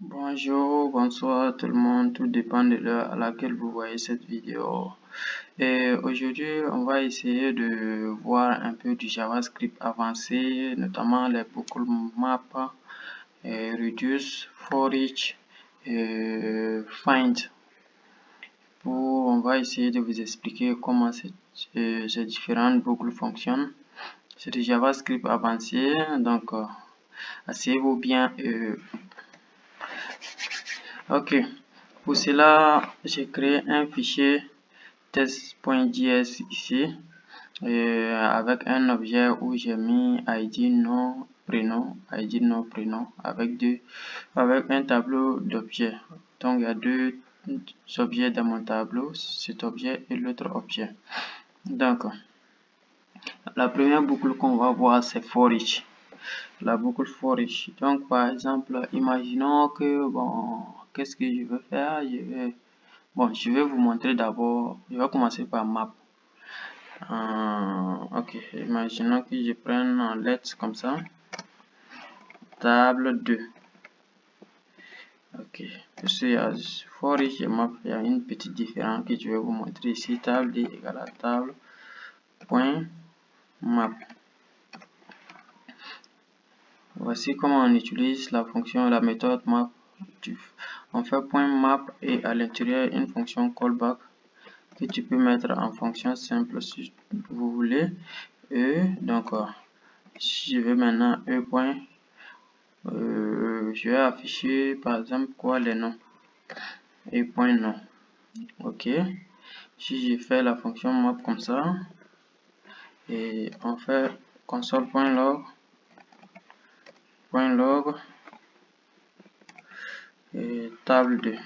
Bonjour, bonsoir tout le monde, tout dépend de l'heure à laquelle vous voyez cette vidéo. Et aujourd'hui, on va essayer de voir un peu du JavaScript avancé, notamment les boucles map, reduce, for each, find. On va essayer de vous expliquer comment ces différentes boucles fonctionnent. C'est du JavaScript avancé, donc asseyez-vous bien. Ok, pour cela, j'ai créé un fichier test.js ici avec un objet où j'ai mis ID nom prénom, avec un tableau d'objets. Donc il y a deux objets dans mon tableau, cet objet et l'autre objet. Donc la première boucle qu'on va voir, c'est for each. La boucle for each. Donc par exemple, imaginons que qu'est-ce que je veux faire? Je vais vous montrer d'abord. Je vais commencer par map. Ok, imaginons que je prenne en lettres comme ça. Table 2. Ok, parce qu'il y a for each et map, il y a une petite différence que je vais vous montrer ici. Table D égale à table point map. Voici comment on utilise la fonction, la méthode map. On fait point map et à l'intérieur une fonction callback que tu peux mettre en fonction simple si vous voulez. Et donc si je veux maintenant point, je vais afficher par exemple quoi, les noms et point nom. Ok, si je fais la fonction map comme ça et on fait console.log et table 2,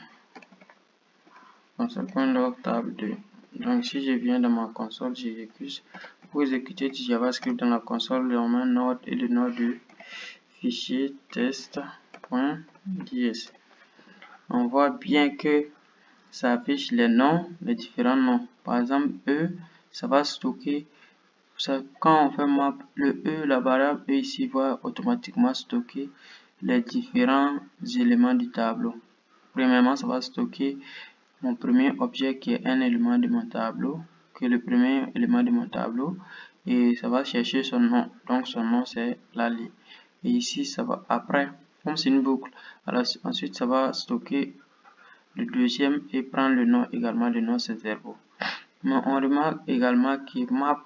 console.log table 2. Donc si je viens dans ma console, j'exécute. Pour exécuter du JavaScript dans la console, on met node et le nom du fichier test.js. On voit bien que ça affiche les noms, les différents noms. Par exemple, ça va stocker. Quand on fait map, la variable E ici va automatiquement stocker les différents éléments du tableau. Premièrement, ça va stocker mon premier objet qui est un élément de mon tableau, le premier élément de mon tableau, et ça va chercher son nom. Donc son nom c'est Lali. Et ici ça va après, comme c'est une boucle, alors ensuite ça va stocker le deuxième et prendre le nom également. Le nom c'est 0. Mais on remarque également que map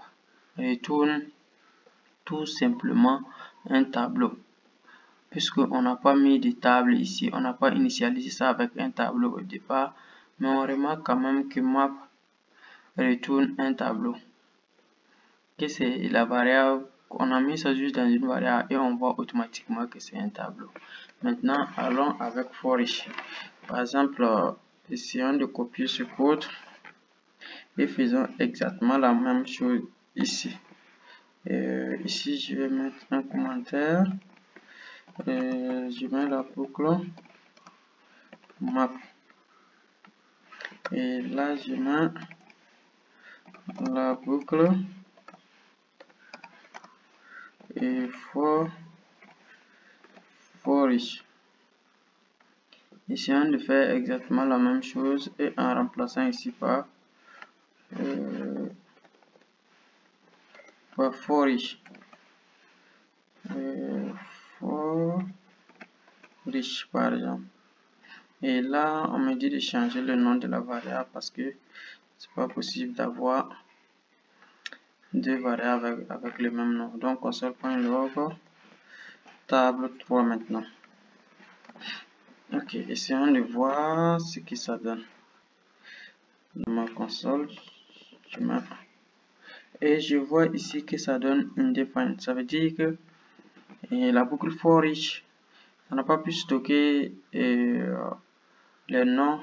retourne tout simplement un tableau, puisqu'on n'a pas mis de table ici, on n'a pas initialisé ça avec un tableau au départ. Mais on remarque quand même que map retourne un tableau, que c'est la variable, on a mis ça juste dans une variable et on voit automatiquement que c'est un tableau. Maintenant allons avec for each. Par exemple, essayons de copier ce code et faisons exactement la même chose ici. Ici je vais mettre un commentaire, je mets la boucle map et là je mets la boucle et for each. Essayons de faire exactement la même chose et en remplaçant ici par for each. For each par exemple. Et là on me dit de changer le nom de la variable parce que c'est pas possible d'avoir deux variables avec le même nom. Donc console.log table 3 maintenant. Ok, essayons de voir ce que ça donne. Dans ma console, je mets et je vois ici que ça donne undefined. Ça veut dire que la boucle for each, on n'a pas pu stocker les noms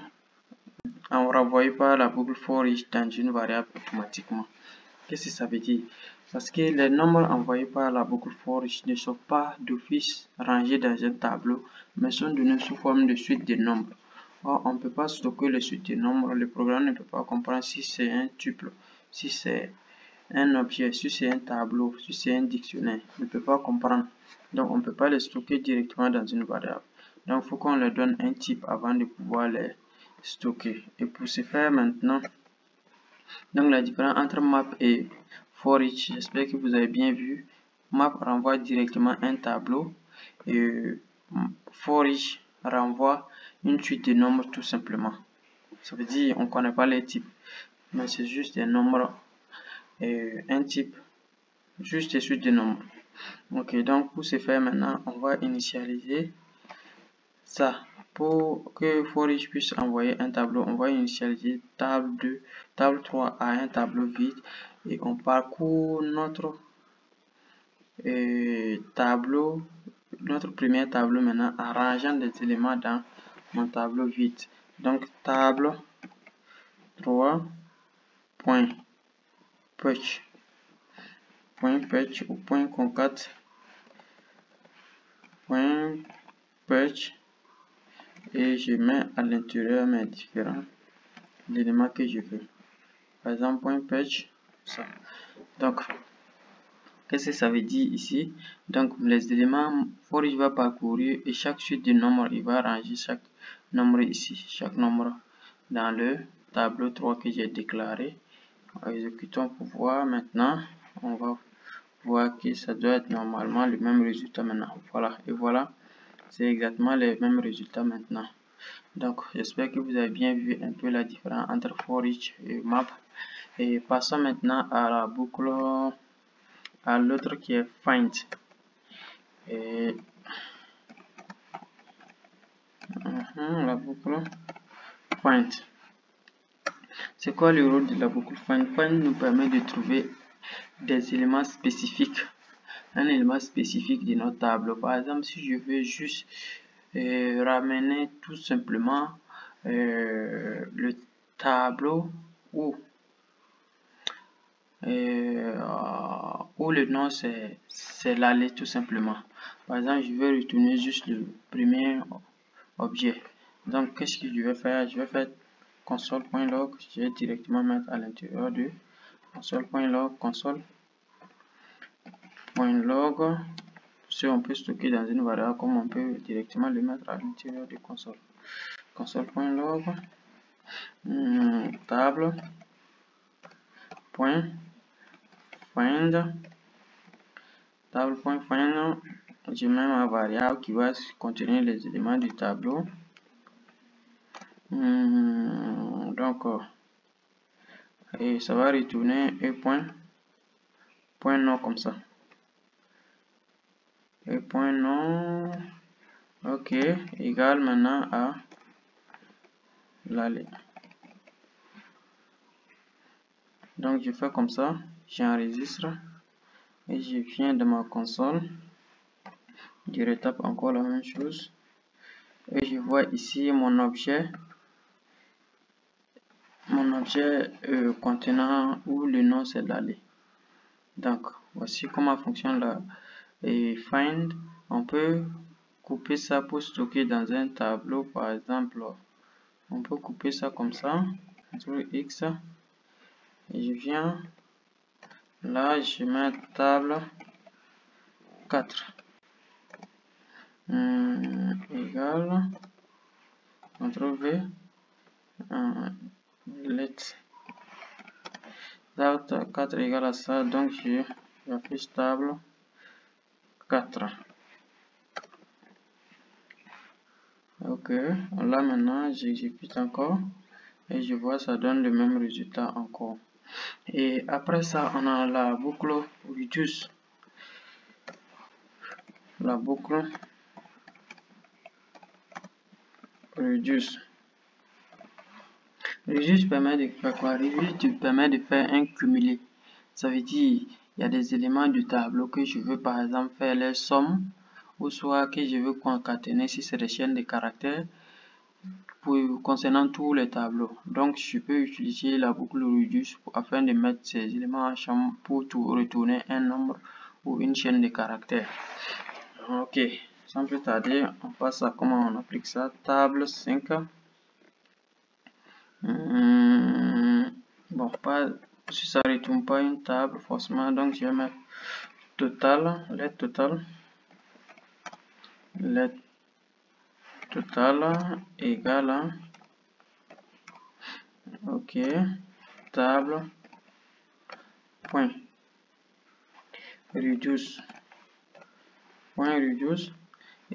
en renvoyant par la boucle for each dans une variable automatiquement. Qu'est-ce que ça veut dire? Parce que les nombres envoyés par la boucle for each ne sont pas d'office rangés dans un tableau, mais sont donnés sous forme de suite de nombres. Or, on ne peut pas stocker les suites de nombres. Le programme ne peut pas comprendre si c'est un tuple, si c'est un objet, si c'est un tableau, si c'est un dictionnaire. Il ne peut pas comprendre. Donc, on ne peut pas les stocker directement dans une variable. Donc, il faut qu'on leur donne un type avant de pouvoir les stocker. Et pour ce faire maintenant, donc la différence entre map et for each, j'espère que vous avez bien vu. Map renvoie directement un tableau et for each renvoie une suite de nombres tout simplement. Ça veut dire on ne connaît pas les types, mais c'est juste des nombres et un type, juste des suites de nombres. Ok, donc pour ce faire maintenant, on va initialiser ça. Pour que for each puisse envoyer un tableau, on va initialiser table 2, table 3 à un tableau vide et on parcourt notre tableau, notre premier tableau maintenant en rangeant des éléments dans mon tableau vide. Donc table 3 point patch ou point concat point patch et je mets à l'intérieur mes différents éléments que je veux. Par exemple point patch, ça. Donc qu'est-ce que ça veut dire ici? Donc les éléments for each va parcourir et chaque suite de nombres il va ranger chaque nombre ici, chaque nombre dans le tableau 3 que j'ai déclaré. Exécutons pour voir maintenant. On va voir que ça doit être normalement le même résultat maintenant. Voilà, et voilà, c'est exactement les mêmes résultats maintenant. Donc j'espère que vous avez bien vu un peu la différence entre for each et map. Et passons maintenant à la boucle, à l'autre qui est find. Et la boucle find. C'est quoi le rôle de la boucle find? Find nous permet de trouver des éléments spécifiques, un élément spécifique de notre tableau. Par exemple, si je veux juste ramener tout simplement le tableau où le nom c'est l'allée tout simplement. Par exemple, je vais retourner juste le premier objet. Donc, qu'est-ce que je vais faire? Je vais faire console.log. Je vais directement mettre à l'intérieur de console.log, console.log. Si on peut stocker dans une variable, comme on peut directement le mettre à l'intérieur de console. Console.log table point find table.find, je mets ma variable qui va contenir les éléments du tableau. Donc et ça va retourner point nom comme ça. Et point nom, ok, égal maintenant à l'allée. Donc je fais comme ça, j'enregistre et je viens de ma console, je retape encore la même chose et je vois ici mon objet contenant où le nom c'est l'allée. Donc voici comment fonctionne la find. On peut couper ça pour stocker dans un tableau, par exemple. On peut couper ça comme ça, CTRL X, et je viens là, je mets table 4 égal CTRL V, let table 4 égale à ça, donc j'affiche table 4. Ok, là maintenant j'exécute encore et je vois ça donne le même résultat encore. Et après ça on a la boucle reduce. La boucle reduce permet de faire quoi? Reduce permet de faire un cumulé. Ça veut dire il y a des éléments du tableau que je veux par exemple faire les sommes, ou soit que je veux concaténer si c'est des chaînes de caractères concernant tous les tableaux. Donc je peux utiliser la boucle reduce afin de mettre ces éléments en chambre pour retourner un nombre ou une chaîne de caractères. Ok, sans plus tarder, on passe à comment on applique ça. Table 5. Bon, pas si ça retourne pas une table forcément, donc je vais mettre total, let total égale, ok, table, point, reduce, point reduce,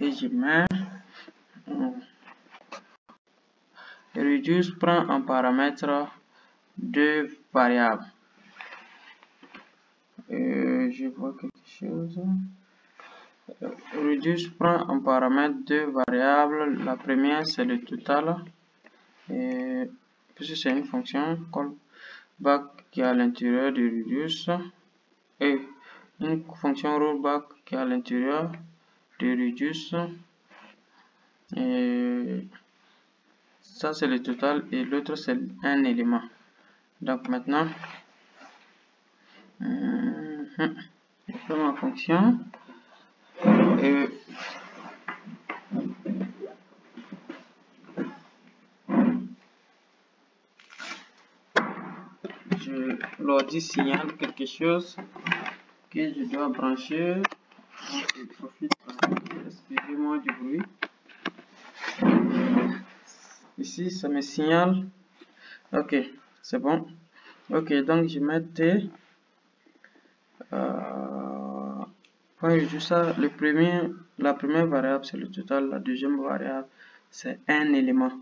et je mets, reduce prend en paramètre deux variables. Je vois quelque chose. Reduce prend en paramètre deux variables. La première c'est le total, et puisque c'est une fonction callback qui est à l'intérieur de reduce, et une fonction rollback qui est à l'intérieur de reduce, et ça c'est le total et l'autre c'est un élément. Donc maintenant je fais ma fonction et l'ordi signale quelque chose que je dois brancher. Donc je profite, excusez-moi du bruit. Ici ça me signale, ok, c'est bon. Ok, donc je mets T, juste ça, la première variable c'est le total, la deuxième variable c'est un élément.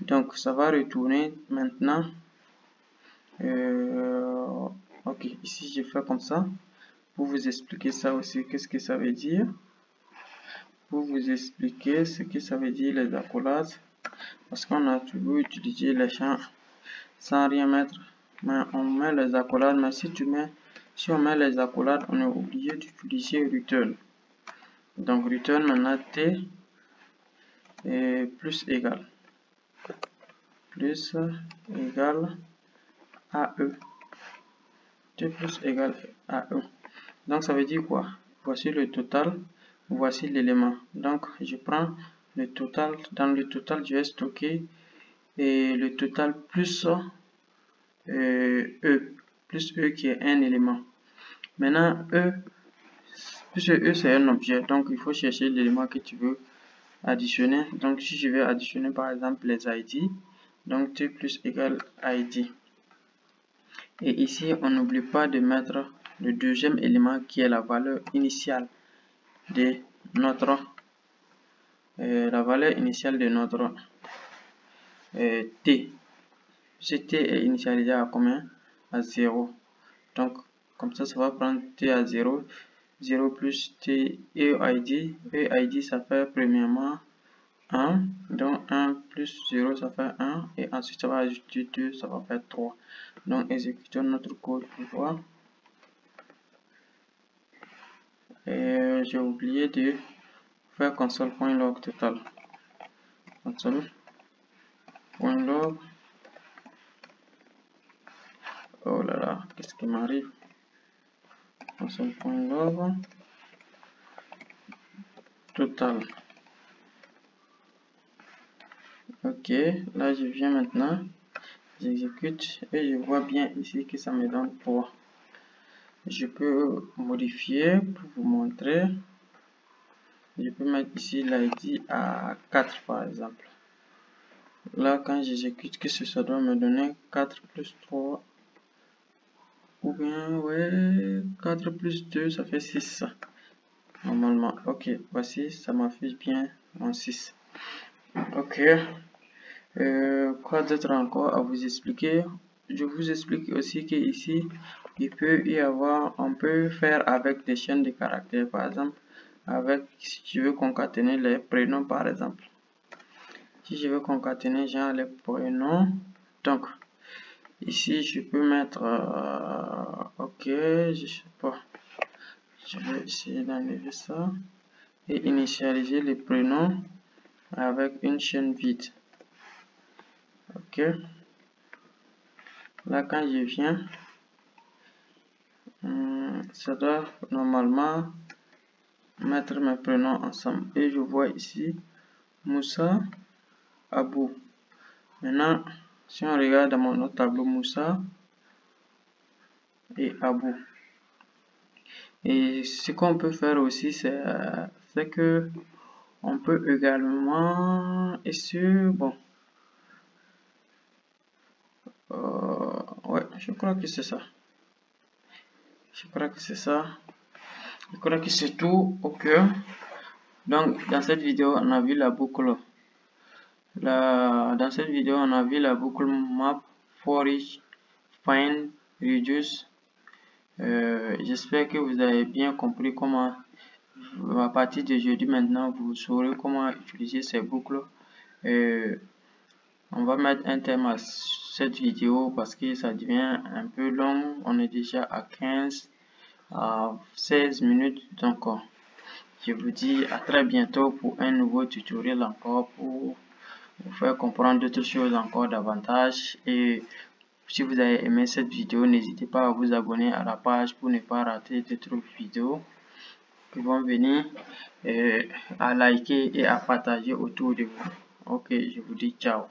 Donc ça va retourner maintenant. Ok, ici je fais comme ça pour vous expliquer ça aussi, qu'est-ce que ça veut dire, pour vous expliquer ce que ça veut dire les accolades, parce qu'on a toujours utilisé les champs sans rien mettre, mais on met les accolades. Mais si on met les accolades, on est obligé d'utiliser return. Donc return maintenant T et plus égal à E, T plus égal à E. Donc ça veut dire quoi? Voici le total, voici l'élément. Donc je prends le total, dans le total je vais stocker et le total plus E qui est un élément. Maintenant puisque E c'est un objet, donc il faut chercher l'élément que tu veux additionner. Donc si je vais additionner par exemple les ID, donc T plus égal ID. Et ici on n'oublie pas de mettre le deuxième élément qui est la valeur initiale de notre T. Ce T est initialisé à combien? À 0. Donc comme ça va prendre T à 0, 0 plus T EID ça fait premièrement 1, donc 1 plus 0 ça fait 1, et ensuite ça va ajouter 2, ça va faire 3. Donc exécutons notre code pour voir. Et j'ai oublié de faire console.log total. Console.log. Oh là là, qu'est-ce qui m'arrive? Console.log total. Ok, là je viens maintenant, j'exécute et je vois bien ici que ça me donne 3. Je peux modifier pour vous montrer. Je peux mettre ici l'ID à 4 par exemple. Là quand j'exécute, que ça doit me donner 4 plus 3. Ou bien, ouais, 4 plus 2, ça fait 6. Normalement, ok, voici, ça m'affiche bien en 6. Ok, quoi d'autre encore à vous expliquer? Je vous explique aussi que ici, il peut y avoir, on peut faire avec des chaînes de caractères, par exemple, si je veux concaténer les prénoms, par exemple. Si je veux concaténer genre les prénoms, donc, ici, je peux mettre, ok, je sais pas, je vais essayer d'enlever ça et initialiser les prénoms avec une chaîne vide. Ok, là quand je viens, ça doit normalement mettre mes prénoms ensemble et je vois ici Moussa Abou. Maintenant, si on regarde dans mon autre tableau, Moussa et Abou. Et ce qu'on peut faire aussi, c'est que On peut également, et sur, bon, ouais, je crois que c'est ça. Je crois que c'est ça. Je crois que c'est tout. Ok. Donc, dans cette vidéo, on a vu la boucle. Dans cette vidéo, on a vu la boucle map, for each, find, reduce. J'espère que vous avez bien compris comment, à partir de jeudi maintenant, vous saurez comment utiliser ces boucles. On va mettre un terme à cette vidéo parce que ça devient un peu long. On est déjà à 15 à 16 minutes. Donc, je vous dis à très bientôt pour un nouveau tutoriel encore pour vous faire comprendre d'autres choses encore davantage. Et si vous avez aimé cette vidéo, n'hésitez pas à vous abonner à la page pour ne pas rater d'autres vidéos qui vont venir, à liker et à partager autour de vous. Ok, je vous dis ciao.